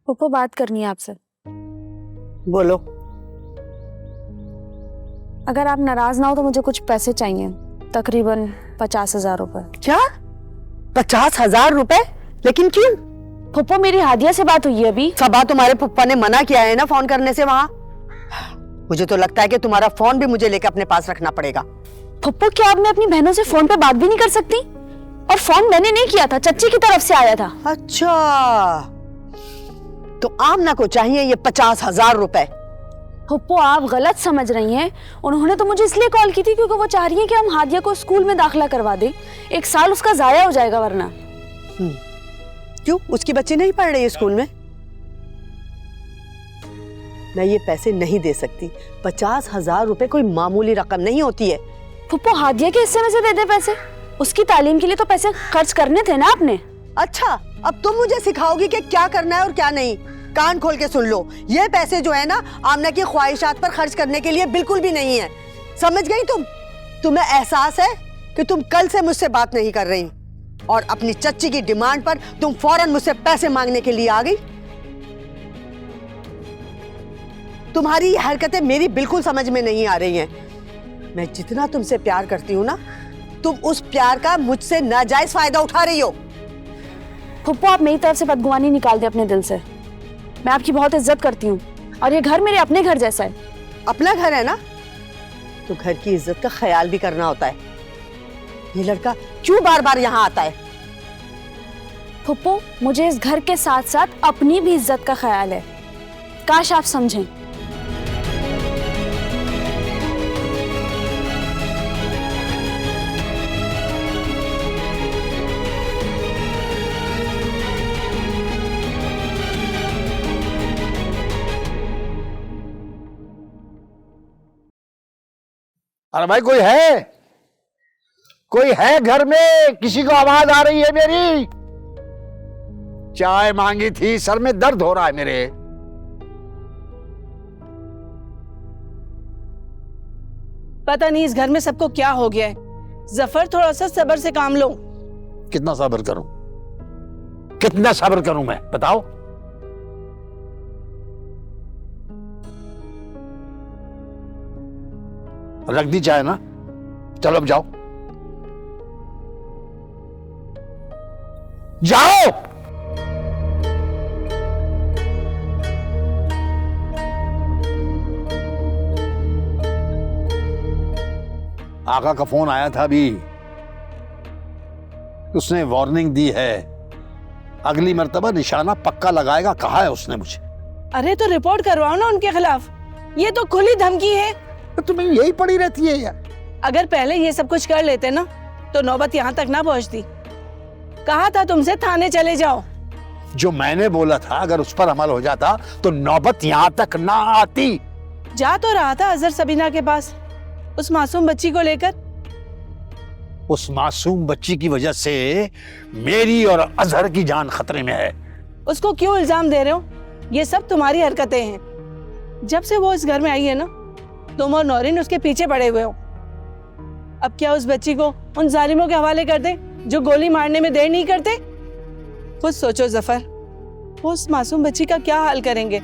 पप्पू बात करनी है आपसे। बोलो। अगर आप नाराज ना हो तो मुझे कुछ पैसे चाहिए, तकरीबन 50,000 रुपए। क्या 50,000 रुपए? लेकिन क्यों? पप्पू मेरी हादिया से बात हुई है अभी। सबा तुम्हारे पप्पा ने मना किया है ना फोन करने से वहां। मुझे तो लगता है कि तुम्हारा फोन भी मुझे लेकर अपने पास रखना पड़ेगा। पप्पू क्या अब मैं अपनी बहनों से फोन पे बात भी नहीं कर सकती? और फोन मैंने नहीं किया था, चच्ची की तरफ से आया था। अच्छा, तो आमना को चाहिए ये 50,000 रुपए। पप्पू आप गलत समझ रही हैं। उन्होंने तो मुझे इसलिए कॉल की थी क्योंकि वो चाह रही है कि हम हादिया को स्कूल में दाखिला करवा दें। 1 साल उसका जाया हो जाएगा वरना। क्यों, उसकी बच्ची नहीं पढ़ रही है स्कूल में? मैं ये पैसे नहीं दे सकती। 50,000 रुपए कोई मामूली रकम नहीं होती है। पप्पू हादिया के हिस्से में से दे दे पैसे, उसकी तालीम के लिए तो पैसे खर्च करने थे ना आपने। अच्छा, अब तुम मुझे सिखाओगी कि क्या करना है और क्या नहीं। कान खोल के सुन लो, ये पैसे जो है ना आमना की ख्वाहिशात पर खर्च करने के लिए बिल्कुल भी नहीं है। समझ गई तुम? तुम्हें एहसास है कि तुम कल से मुझसे बात नहीं कर रही और अपनी चच्ची की डिमांड पर तुम फौरन मुझसे पैसे मांगने के लिए आ गई। तुम्हारी ये हरकतें मेरी बिल्कुल समझ में नहीं आ रही हैं। मैं जितना तुमसे प्यार करती हूँ ना, तुम उस प्यार का मुझसे नाजायज फायदा उठा रही हो। पप्पू आप मेरी तरफ से बदगुमानी निकाल दे अपने दिल से। मैं आपकी बहुत इज्जत करती हूँ और ये घर मेरे अपने घर जैसा है। अपना घर है ना, तो घर की इज्जत का ख्याल भी करना होता है। ये लड़का क्यों बार बार यहाँ आता है? पप्पू मुझे इस घर के साथ साथ अपनी भी इज्जत का ख्याल है, काश आप समझें। अरे भाई कोई है? कोई है घर में? किसी को आवाज आ रही है मेरी? चाय मांगी थी, सर में दर्द हो रहा है मेरे। पता नहीं इस घर में सबको क्या हो गया है। जफर थोड़ा सा सब्र से काम लो। कितना सब्र करूं? कितना सब्र करूं मैं, बताओ? रख दी चाय ना, चलो अब जाओ जाओ। आका का फोन आया था अभी, उसने वार्निंग दी है, अगली मर्तबा निशाना पक्का लगाएगा कहा है उसने मुझे। अरे तो रिपोर्ट करवाओ ना उनके खिलाफ, ये तो खुली धमकी है। तो तुम्हें यही पड़ी रहती है यार। अगर पहले ये सब कुछ कर लेते ना तो नौबत यहाँ तक ना पहुँचती। कहा था तुमसे थाने चले जाओ। जो मैंने बोला था अगर उस पर अमल हो जाता तो नौबत यहाँ तक ना आती। जा तो रहा था अजहर सबीना के पास उस मासूम बच्ची को लेकर। उस मासूम बच्ची की वजह से मेरी और अजहर की जान खतरे में है। उसको क्यों इल्जाम दे रहे हो? ये सब तुम्हारी हरकतें हैं। जब से वो इस घर में आई है ना, तुम और नौरीन उसके पीछे पड़े हुए हो। अब क्या उस बच्ची को उन जालिमों के हवाले कर दे जो गोली मारने में देर नहीं करते? खुद सोचो जफर, वो उस मासूम बच्ची का क्या हाल करेंगे?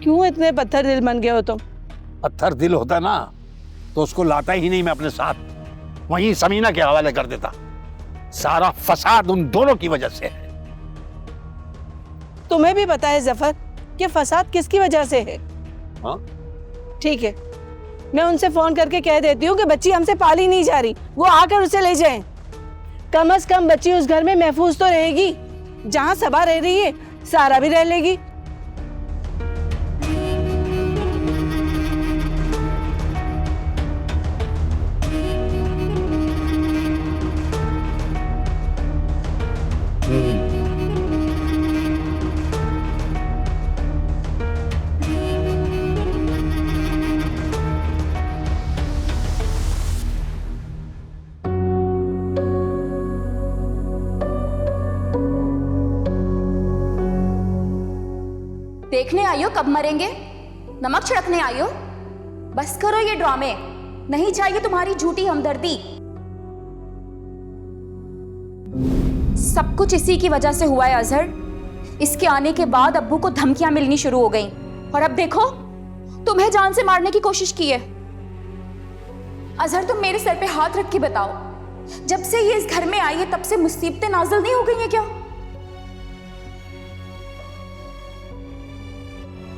क्यों इतने पत्थर दिल बन गए हो तुम? पत्थर दिल होता ना तो उसको लाता ही नहीं मैं अपने साथ, वहीं समीना के हवाले कर देता। सारा फसाद उन दोनों की वजह से है। तुम्हें भी पता है जफर कि फसाद किसकी वजह से है? हाँ? ठीक है, मैं उनसे फोन करके कह देती हूँ कि बच्ची हमसे पाली नहीं जा रही, वो आकर उसे ले जाएं। कम से कम बच्ची उस घर में महफूज तो रहेगी। जहाँ सबा रह रही है सारा भी रह लेगी। देखने आई हो कब मरेंगे? नमक छिड़कने आई हो? बस करो ये ड्रामे, नहीं चाहिए तुम्हारी झूठी हमदर्दी। सब कुछ इसी की वजह से हुआ है अजहर। इसके आने के बाद अब्बू को धमकियां मिलनी शुरू हो गई और अब देखो तुम्हें जान से मारने की कोशिश की है। अजहर तुम मेरे सर पे हाथ रख के बताओ, जब से ये इस घर में आई है तब से मुसीबतें नाज़िल नहीं हो गई हैं क्या?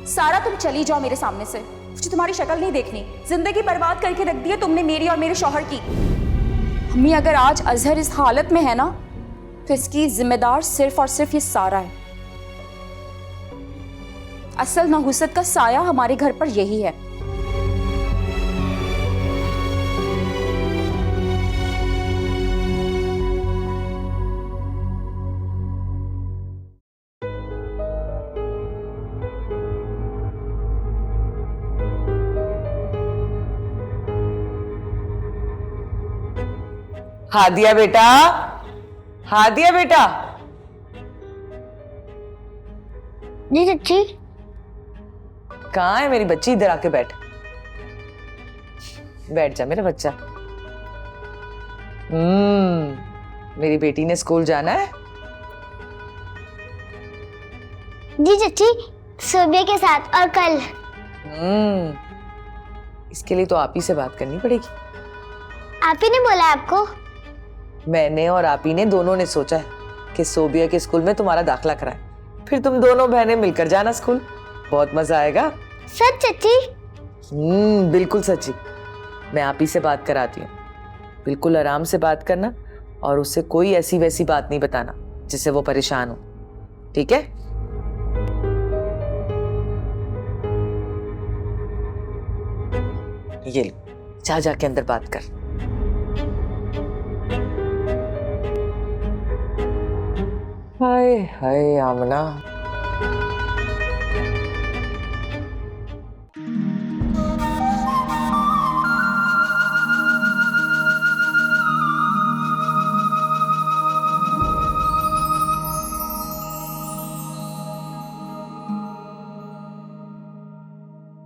सारा तुम चली जाओ मेरे सामने से, मुझे तुम्हारी शक्ल नहीं देखनी। जिंदगी बर्बाद करके रख दी है तुमने मेरी और मेरे शौहर की। अम्मी अगर आज अजहर इस हालत में है ना तो इसकी जिम्मेदार सिर्फ और सिर्फ ये सारा है। असल नहुसत का साया हमारे घर पर यही है। हादिया बेटा, हादिया बेटा। जी चाची। कहाँ है मेरी बच्ची? इधर आके बैठ, बैठ जा मेरा बच्चा। मेरी बेटी ने स्कूल जाना है? जी चाची, सोबिया के साथ और कल। इसके लिए तो आप ही से बात करनी पड़ेगी। आप ही ने बोला आपको? मैंने और आप ही ने दोनों ने सोचा है कि सोबिया के स्कूल में तुम्हारा दाखिला कराएं, फिर तुम दोनों बहनें मिलकर जाना स्कूल, बहुत मजा आएगा। सच चाची? बिल्कुल सच्ची। मैं आप ही से बात कराती हूँ, बिल्कुल आराम से बात करना और उससे कोई ऐसी वैसी बात नहीं बताना जिससे वो परेशान हो, ठीक है? ये लो, जा जाके अंदर बात कर। हाय हाय आमना,